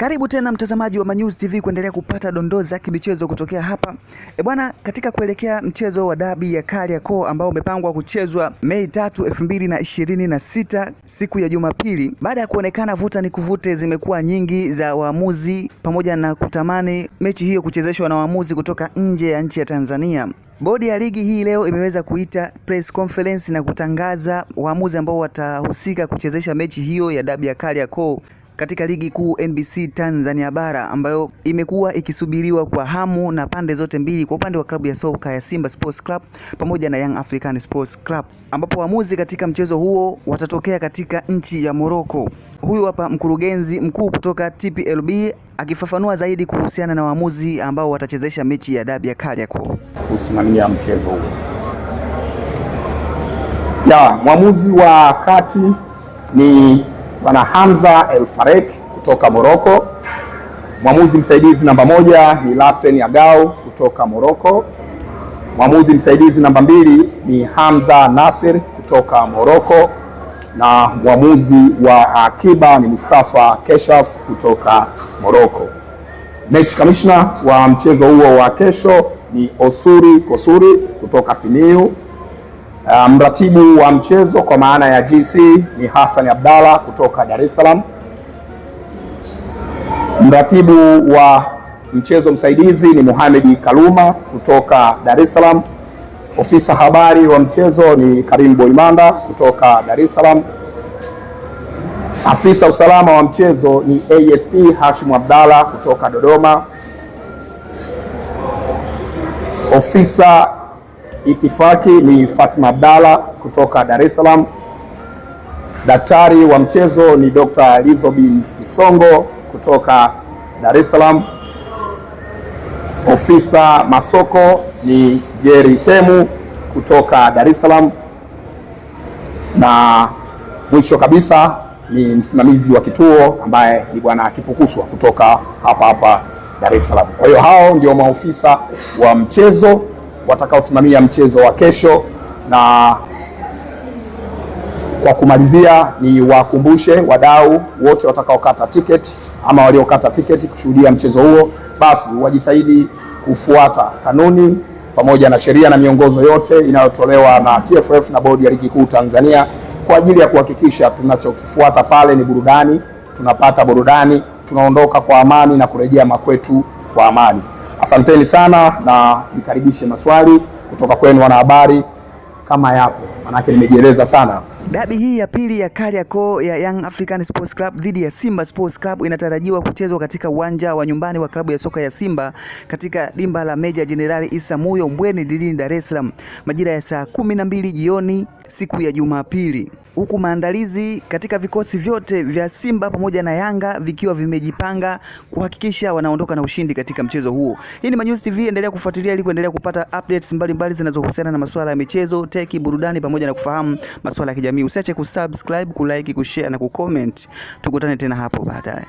Karibu tena mtazamaji wa Manyuzi TV kuendelea kupata dondoo za kimichezo kutokea hapa. Bwana, katika kuelekea mchezo wa dabi ya Kariakoo ambao umepangwa kuchezwa Mei 3, 2026 siku ya Jumapili, baada ya kuonekana vuta ni kuvute zimekuwa nyingi za waamuzi pamoja na kutamani mechi hiyo kuchezeshwa na waamuzi kutoka nje ya nchi ya Tanzania, bodi ya ligi hii leo imeweza kuita press conference na kutangaza waamuzi ambao watahusika kuchezesha mechi hiyo ya dabi ya Kariakoo katika ligi kuu NBC Tanzania bara, ambayo imekuwa ikisubiriwa kwa hamu na pande zote mbili, kwa upande wa klabu ya soka ya Simba Sports Club pamoja na Young African Sports Club, ambapo waamuzi katika mchezo huo watatokea katika nchi ya Morocco. Huyu hapa mkurugenzi mkuu kutoka TPLB akifafanua zaidi kuhusiana na waamuzi ambao watachezesha mechi ya dabi ya Kariakoo. Kusimamia mchezo huo. Mwamuzi wa kati ni Bwana Hamza El Farek kutoka Morocco. Mwamuzi msaidizi namba 1 ni Lassen Agau kutoka Morocco. Mwamuzi msaidizi namba 2 ni Hamza Nasir kutoka Morocco, na mwamuzi wa akiba ni Mustafa Keshaf kutoka Morocco. Match commissioner wa mchezo huo wa kesho ni Osuri Kosuri kutoka Simiyu. Mratibu wa mchezo kwa maana ya GC ni Hassan Abdalla kutoka Dar es Salaam. Mratibu wa mchezo msaidizi ni Mohamed Kaluma kutoka Dar es Salaam. Ofisa habari wa mchezo ni Karim Boimanda kutoka Dar es Salaam. Afisa usalama wa mchezo ni ASP Hashim Abdalla kutoka Dodoma. Ofisa itifaki ni Fatima Abdalla kutoka Dar es Salaam. Daktari wa mchezo ni Dr. Elizabeth Isongo kutoka Dar es Salaam. Ofisa masoko ni Jerry Temu kutoka Dar es Salaam, na mwisho kabisa ni msimamizi wa kituo ambaye ni Bwana Kipukuswa kutoka hapa Dar es Salaam. Kwa hiyo hao ndio maofisa wa mchezo watakaosimamia mchezo wa kesho, na kwa kumalizia ni wakumbushe wadau wote watakaokata tiketi ama waliokata tiketi kushuhudia mchezo huo, basi wajitahidi kufuata kanuni pamoja na sheria na miongozo yote inayotolewa na TFF na bodi ya ligi kuu Tanzania kwa ajili ya kuhakikisha tunachokifuata pale ni burudani, tunapata burudani, tunaondoka kwa amani na kurejea makwetu kwa amani. Asanteni sana na nikaribishe maswali kutoka kwenu wanahabari kama yapo, manake nimejieleza sana. Dabi hii ya pili ya Kariakoo ya Young African Sports Club dhidi ya Simba Sports Club inatarajiwa kuchezwa katika uwanja wa nyumbani wa klabu ya soka ya Simba katika dimba la Meja Jenerali Issa Muyo Mbweni jijini Dar es Salaam majira ya saa 12 jioni siku ya Jumapili, huku maandalizi katika vikosi vyote vya Simba pamoja na Yanga vikiwa vimejipanga kuhakikisha wanaondoka na ushindi katika mchezo huo. Hii ni Manyuzi TV, endelea kufuatilia ili kuendelea kupata updates mbalimbali zinazohusiana na masuala ya michezo, teki, burudani pamoja na kufahamu masuala ya kijamii. Usiache kusubscribe, kulike, kushare na kucomment. Tukutane tena hapo baadaye.